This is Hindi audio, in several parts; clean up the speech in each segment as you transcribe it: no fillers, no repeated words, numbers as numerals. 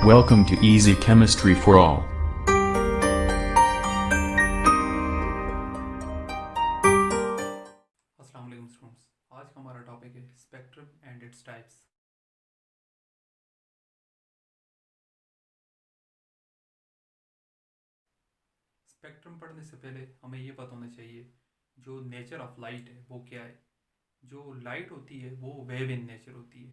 Welcome to Easy Chemistry for All. अस्सलाम वालेकुम स्टूडेंट्स, आज का हमारा टॉपिक है spectrum and its types. Spectrum पढ़ने से पहले हमें ये पता होना चाहिए जो नेचर ऑफ लाइट है वो क्या है। जो लाइट होती है वो वेव इन नेचर होती है,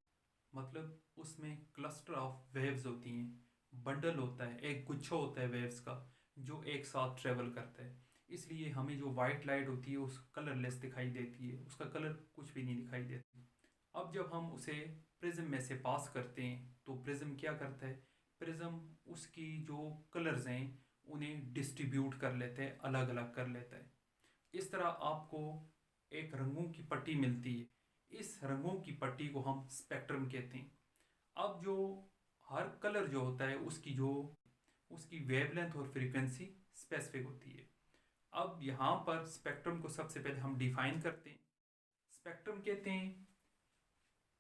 मतलब उसमें क्लस्टर ऑफ वेव्स होती हैं, बंडल होता है, एक गुच्छा होता है वेव्स का जो एक साथ ट्रेवल करता है। इसलिए हमें जो वाइट लाइट होती है उस कलरलेस दिखाई देती है, उसका कलर कुछ भी नहीं दिखाई देता। अब जब हम उसे प्रिज्म में से पास करते हैं तो प्रिज्म क्या करता है, प्रिज्म उसकी जो कलर्स हैं उन्हें डिस्ट्रीब्यूट कर लेते हैं, अलग अलग कर लेता है। इस तरह आपको एक रंगों की पट्टी मिलती है, इस रंगों की पट्टी को हम स्पेक्ट्रम कहते हैं। अब जो हर कलर जो होता है उसकी वेवलेंथ और फ्रीक्वेंसी स्पेसिफिक होती है। अब यहाँ पर स्पेक्ट्रम को सबसे पहले हम डिफाइन करते हैं। स्पेक्ट्रम कहते हैं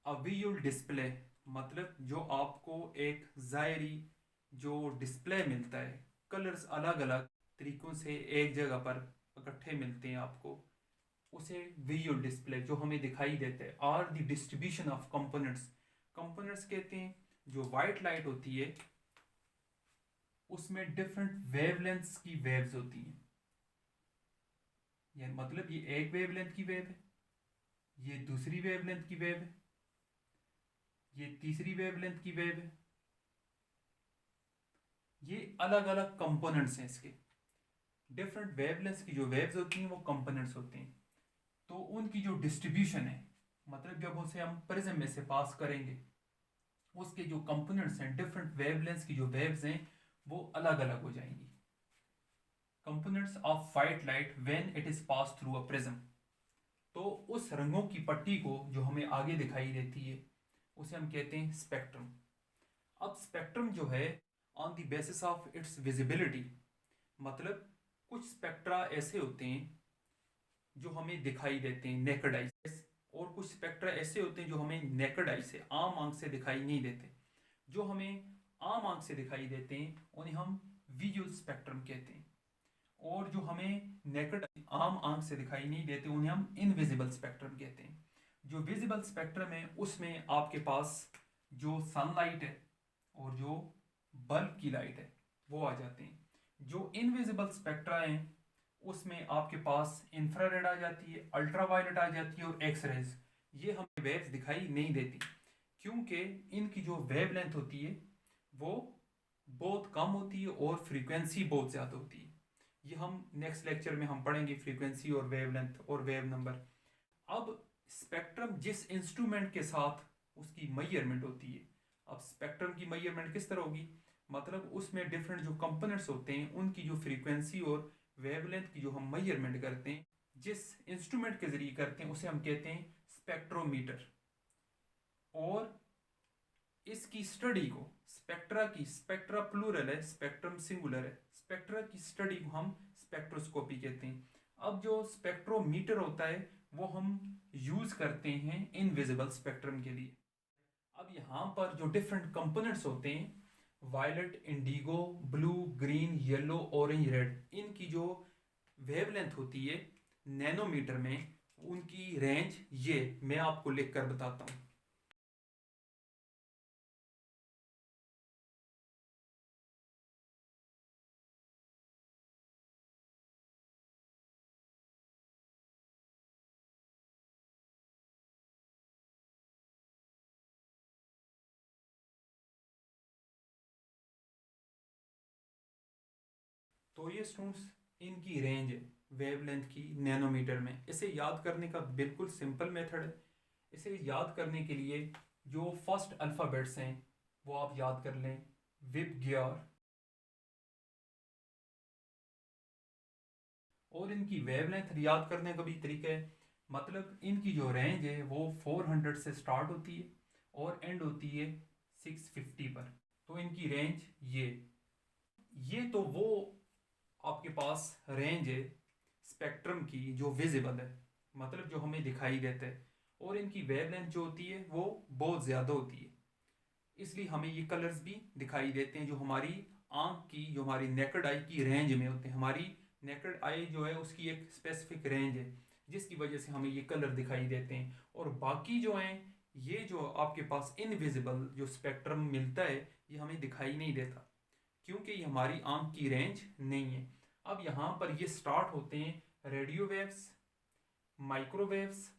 अ विजुअल डिस्प्ले, मतलब जो आपको एक ज़ाहिरी जो डिस्प्ले मिलता है, कलर्स अलग अलग तरीक़ों से एक जगह पर इकट्ठे मिलते हैं आपको, उसे विजुअल डिस्प्ले जो हमें दिखाई देते हैं। Are the distribution of components, components कहते हैं जो वाइट लाइट होती है उसमें डिफरेंट वेवलेंथ्स की वेव्स होती हैं। यानी मतलब ये एक वेवलेंथ की वेव है, ये दूसरी वेवलेंथ की वेव है, ये तीसरी वेवलेंथ की वेव है। ये अलग अलग कंपोनेंट्स हैं, इसके डिफरेंट वेवलेंथ्स की जो वेव्स होती हैं वो कंपोनेंट्स होते हैं। तो उनकी जो डिस्ट्रीब्यूशन है, मतलब जब उसे हम प्रिज्म में से पास करेंगे उसके जो कंपोनेंट्स हैं, डिफरेंट वेवलेंथ्स की जो वेव्स हैं वो अलग अलग हो जाएंगी। Components of white light when it is pass through a prism, तो उस रंगों की पट्टी को जो हमें आगे दिखाई देती है उसे हम कहते हैं स्पेक्ट्रम। अब स्पेक्ट्रम जो है on the basis of its visibility, मतलब कुछ स्पेक्ट्रा ऐसे होते हैं जो हमें दिखाई देते हैं नेकेड आई से, और कुछ स्पेक्ट्रा ऐसे होते हैं जो हमें नेकेड आई से, आम आंख से दिखाई नहीं देते। जो हमें आम आंख से दिखाई देते हैं उन्हें हम विजुअल स्पेक्ट्रम कहते हैं, और जो हमें नेकेड आम आंख से दिखाई नहीं देते उन्हें हम इनविजिबल स्पेक्ट्रम कहते हैं। जो विजिबल स्पेक्ट्रम है उसमें आपके पास जो सनलाइट है और जो बल्ब की लाइट है वो आ जाते हैं। जो इनविजिबल स्पेक्ट्रा हैं उसमें आपके पास इंफ्रारेड आ जाती है, अल्ट्रावायलेट आ जाती है और एक्स रेज। ये हमें वेव्स दिखाई नहीं देती क्योंकि इनकी जो वेवलेंथ होती है वो बहुत कम होती है और फ्रीक्वेंसी बहुत ज़्यादा होती है। ये हम नेक्स्ट लेक्चर में हम पढ़ेंगे, फ्रीक्वेंसी और वेवलेंथ और वेव नंबर। अब स्पेक्ट्रम जिस इंस्ट्रूमेंट के साथ उसकी मेजरमेंट होती है, अब स्पेक्ट्रम की मेजरमेंट किस तरह होगी, मतलब उसमें डिफरेंट जो कंपोनेंट्स होते हैं उनकी जो फ्रीक्वेंसी और वेवलेंथ की जो हम मेजरमेंट करते हैं, जिस इंस्ट्रूमेंट के जरिए करते हैं उसे हम कहते हैं स्पेक्ट्रोमीटर। और इसकी स्टडी को स्पेक्ट्रा की, स्पेक्ट्रा प्लूरल है, स्पेक्ट्रम सिंगुलर है, स्पेक्ट्रा की स्टडी को हम स्पेक्ट्रोस्कोपी कहते हैं। अब जो स्पेक्ट्रोमीटर होता है वो हम यूज करते हैं इनविजिबल स्पेक्ट्रम के लिए। अब यहाँ पर जो डिफरेंट कंपोनेंट्स होते हैं, violet, indigo, blue, green, yellow, orange, red, इनकी जो वेवलेंथ होती है नैनोमीटर में, उनकी रेंज ये मैं आपको लिख कर बताता हूँ। तो ये स्टूडेंट्स इनकी रेंज है वेवलेंथ की नैनोमीटर में। इसे याद करने का बिल्कुल सिंपल मेथड है। इसे याद करने के लिए जो फर्स्ट अल्फ़ाबेट्स हैं वो आप याद कर लें, विप गियर, और इनकी वेवलेंथ याद करने का भी तरीका है, मतलब इनकी जो रेंज है वो 400 से स्टार्ट होती है और एंड होती है 650 पर। तो इनकी रेंज ये तो वो आपके पास रेंज है स्पेक्ट्रम की जो विजिबल है, मतलब जो हमें दिखाई देता है, और इनकी वेवलेंथ जो होती है वो बहुत ज़्यादा होती है। इसलिए हमें ये कलर्स भी दिखाई देते हैं जो हमारी आंख की, जो हमारी नेकेड आई की रेंज में होते हैं। हमारी नेकेड आई जो है उसकी एक स्पेसिफिक रेंज है जिसकी वजह से हमें ये कलर दिखाई देते हैं। और बाकी जो हैं, ये जो आपके पास इनविजिबल जो स्पेक्ट्रम मिलता है ये हमें दिखाई नहीं देता क्योंकि ये हमारी आंख की रेंज नहीं है। अब यहाँ पर ये स्टार्ट होते हैं radio waves, microwaves,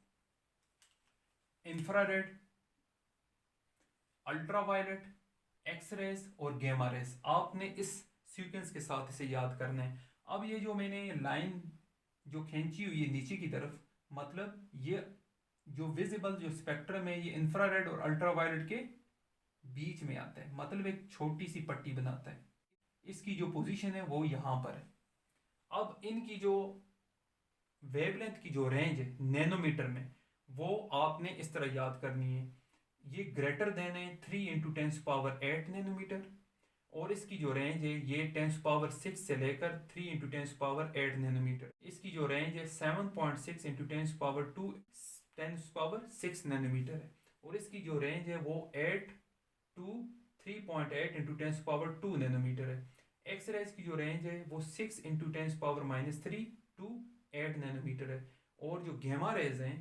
infrared, ultraviolet, x rays और गैमा रेज। आपने इस सीक्वेंस के साथ इसे याद करना है। अब ये जो मैंने लाइन जो खींची हुई है नीचे की तरफ, मतलब ये जो विजिबल जो स्पेक्ट्रम है ये इंफ्रारेड और अल्ट्रावायलेट के बीच में आता है, मतलब एक छोटी सी पट्टी बनाता है। इसकी जो पोजीशन है वो यहाँ पर है। अब इनकी जो वेवलेंथ की जो रेंज है नैनोमीटर में, वो आपने इस तरह याद करनी है। ये ग्रेटर देन है 3 × 10⁻8 नैनोमीटर, और इसकी जो रेंज है ये 10⁻6 से लेकर 3 × 10⁻8 नैनोमीटर। इसकी जो रेंज है 7.6 × 10⁻6 नैनोमीटर है, और इसकी जो रेंज है वो 8 to 3.8 × 10⁻2 नैनोमीटर है। एक्सरेज की जो रेंज है वो 6 × 10⁻³ to 8 नैनोमीटर है, और जो गैमा रेज हैं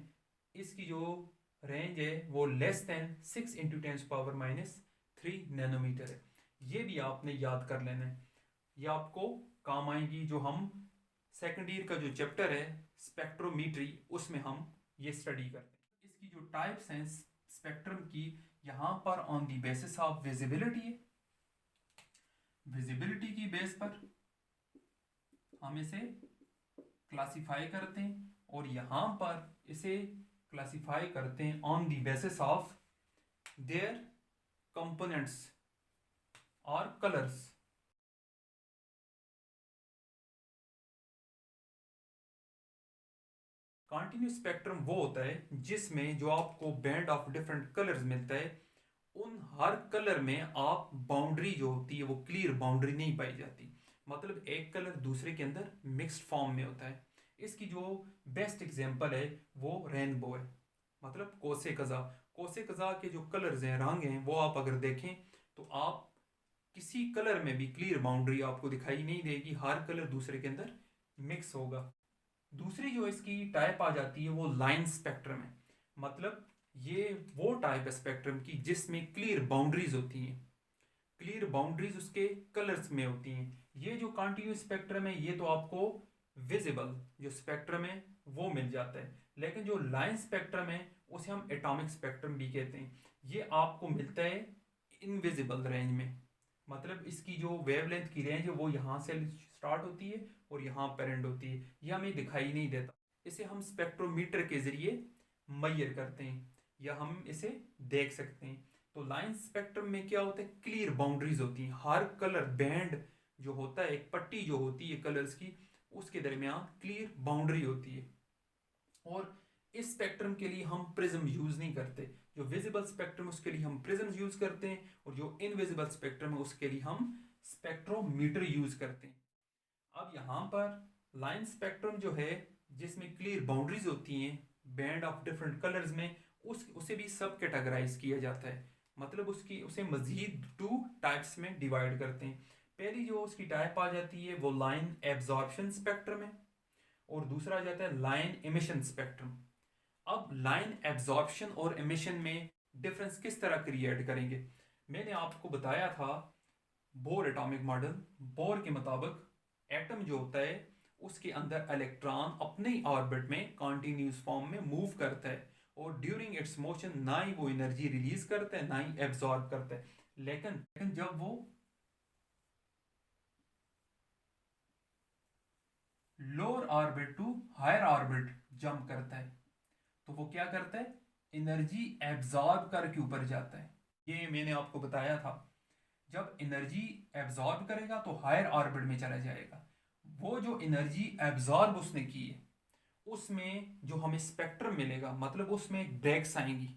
इसकी जो रेंज है वो लेस देन 6 × 10⁻³ नैनोमीटर है। ये भी आपने याद कर लेना है, ये आपको काम आएगी जो हम सेकेंड ईयर का जो चैप्टर है स्पेक्ट्रोमीट्री उसमें हम ये स्टडी करते हैं। इसकी जो टाइप्स हैं स्पेक्ट्रम की, यहाँ पर on the basis of visibility है, विजिबिलिटी की बेस पर हम इसे क्लासिफाई करते हैं, और यहाँ पर इसे क्लासिफाई करते हैं on the basis of their components और कलर्स। कॉन्टिन्यूस स्पेक्ट्रम वो होता है जिसमें जो आपको बैंड ऑफ डिफरेंट कलर्स मिलता है, उन हर कलर में आप बाउंड्री जो होती है वो क्लियर बाउंड्री नहीं पाई जाती, मतलब एक कलर दूसरे के अंदर मिक्स्ड फॉर्म में होता है। इसकी जो बेस्ट एग्जांपल है वो रेनबो है, मतलब कोसे कज़ा। कोसे कज़ा के जो कलर्स हैं, रंग हैं, वो आप अगर देखें तो आप किसी कलर में भी क्लियर बाउंड्री आपको दिखाई नहीं देगी, हर कलर दूसरे के अंदर मिक्स होगा। दूसरी जो इसकी टाइप आ जाती है वो लाइन स्पेक्ट्रम है, मतलब ये वो टाइप है स्पेक्ट्रम की जिसमें क्लियर बाउंड्रीज होती हैं, क्लियर बाउंड्रीज उसके कलर्स में होती हैं। ये जो कॉन्टिन्यूस स्पेक्ट्रम है ये तो आपको विजिबल जो स्पेक्ट्रम है वो मिल जाता है, लेकिन जो लाइन स्पेक्ट्रम है उसे हम एटॉमिक स्पेक्ट्रम भी कहते हैं। ये आपको मिलता है इनविजिबल रेंज में, मतलब इसकी जो वेवलेंथ की रेंज है वो यहाँ से स्टार्ट होती है और यहाँ पर एंड होती है, ये हमें दिखाई नहीं देता। इसे हम स्पेक्ट्रोमीटर के जरिए मेजर करते हैं या हम इसे देख सकते हैं। तो लाइन स्पेक्ट्रम में क्या होता है, क्लियर बाउंड्रीज होती हैं, हर कलर बैंड जो होता है, एक पट्टी जो होती है कलर्स की, उसके दरमियान क्लियर बाउंड्री होती है। और इस स्पेक्ट्रम के लिए हम प्रिज्म यूज नहीं करते, जो विजिबल स्पेक्ट्रम उसके लिए हम प्रिज्म यूज करते हैं, और जो इनविजिबल स्पेक्ट्रम है उसके लिए हम स्पेक्ट्रोमीटर यूज करते हैं। अब यहाँ पर लाइन स्पेक्ट्रम जो है जिसमें क्लियर बाउंड्रीज होती हैं बैंड ऑफ डिफरेंट कलर्स में, उसे भी सब कैटेगराइज किया जाता है, मतलब उसे मजीद 2 टाइप्स में डिवाइड करते हैं। पहली जो उसकी टाइप आ जाती है वो लाइन एब्जॉर्प्शन स्पेक्ट्रम है, और दूसरा आ जाता है लाइन एमिशन स्पेक्ट्रम। अब लाइन एब्जॉर्प्शन और एमिशन में डिफरेंस किस तरह क्रिएट करेंगे, मैंने आपको बताया था बोर एटॉमिक मॉडल। बोर के मुताबिक एटम जो होता है उसके अंदर इलेक्ट्रॉन अपने ही ऑर्बिट में कॉन्टिन्यूस फॉर्म में मूव करता है, और ड्यूरिंग इट्स मोशन ना ही वो एनर्जी रिलीज करता है ना ही एब्जॉर्ब करता है, लेकिन जब वो lower orbit to higher orbit jump करता है तो वो क्या करता है, एनर्जी एब्जॉर्ब करके ऊपर जाता है। ये मैंने आपको बताया था, जब एनर्जी एब्जॉर्ब करेगा तो हायर ऑर्बिट में चला जाएगा। वो जो एनर्जी एब्जॉर्ब उसने की है उसमें जो हमें स्पेक्ट्रम मिलेगा, मतलब उसमें ब्रेक्स आएंगी।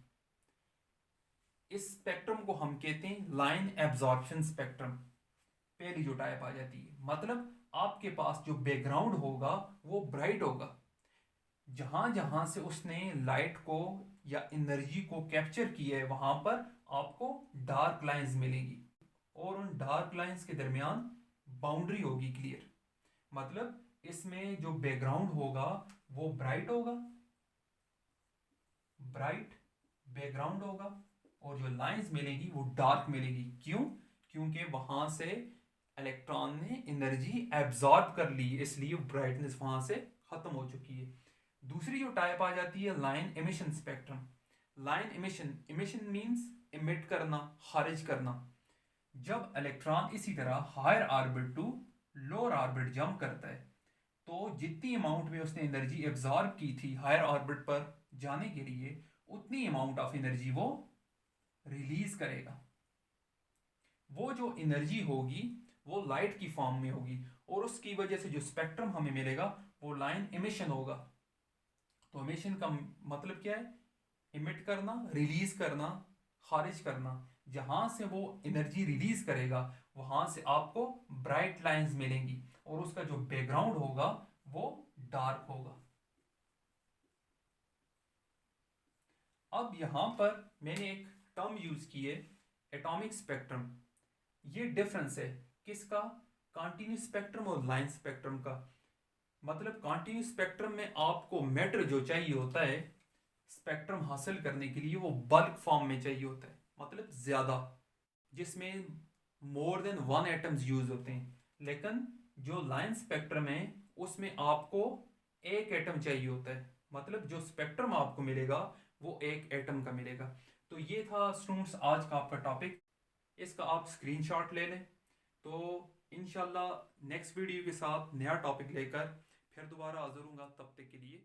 इस स्पेक्ट्रम को हम कहते हैं लाइन एब्जॉर्प्शन स्पेक्ट्रम। पहली जो टाइप आ जाती है, मतलब आपके पास जो बैकग्राउंड होगा वो ब्राइट होगा, जहां जहां से उसने लाइट को या एनर्जी को कैप्चर किया है वहां पर आपको डार्क लाइंस मिलेंगी और उन डार्क लाइंस के दरमियान बाउंड्री होगी क्लियर। मतलब इसमें जो बैकग्राउंड होगा वो ब्राइट होगा, ब्राइट बैकग्राउंड होगा, और जो लाइंस मिलेगी वो डार्क मिलेगी। क्यों? क्योंकि वहां से इलेक्ट्रॉन ने एनर्जी एब्जॉर्ब कर ली, इसलिए ब्राइटनेस वहां से खत्म हो चुकी है। दूसरी जो टाइप आ जाती है line emission spectrum. Line emission, emission means emit करना, खारिज करना। जब इलेक्ट्रॉन इसी तरह higher orbit to lower orbit jump करता है तो जितनी अमाउंट में उसने एनर्जी एब्जॉर्ब की थी हायर ऑर्बिट पर जाने के लिए, उतनी अमाउंट ऑफ एनर्जी वो रिलीज करेगा। वो जो एनर्जी होगी वो लाइट की फॉर्म में होगी और उसकी वजह से जो स्पेक्ट्रम हमें मिलेगा वो लाइन एमिशन होगा। तो एमिशन का मतलब क्या है? इमिट करना, रिलीज करना, खारिज करना। जहां से वो एनर्जी रिलीज करेगा वहां से आपको ब्राइट लाइंस मिलेंगी और उसका जो बैकग्राउंड होगा वो डार्क होगा। अब यहां पर मैंने एक टर्म यूज की है, एटॉमिक स्पेक्ट्रम। ये डिफरेंस है किसका? कॉन्टिन्यूस स्पेक्ट्रम और लाइन स्पेक्ट्रम का। मतलब कॉन्टिन्यूस स्पेक्ट्रम में आपको मैटर जो चाहिए होता है स्पेक्ट्रम हासिल करने के लिए वो बल्क फॉर्म में चाहिए होता है, मतलब ज्यादा, जिसमें more than one atoms use होते हैं। लेकिन जो लाइन स्पेक्ट्रम है उसमें आपको एक एटम चाहिए होता है, मतलब जो स्पेक्ट्रम आपको मिलेगा वो एक एटम का मिलेगा। तो ये था स्टूडेंट्स आज का आपका टॉपिक। इसका आप स्क्रीनशॉट ले लें। तो इंशाल्लाह नेक्स्ट वीडियो के साथ नया टॉपिक लेकर फिर दोबारा हाजिर हूँगा। तब तक के लिए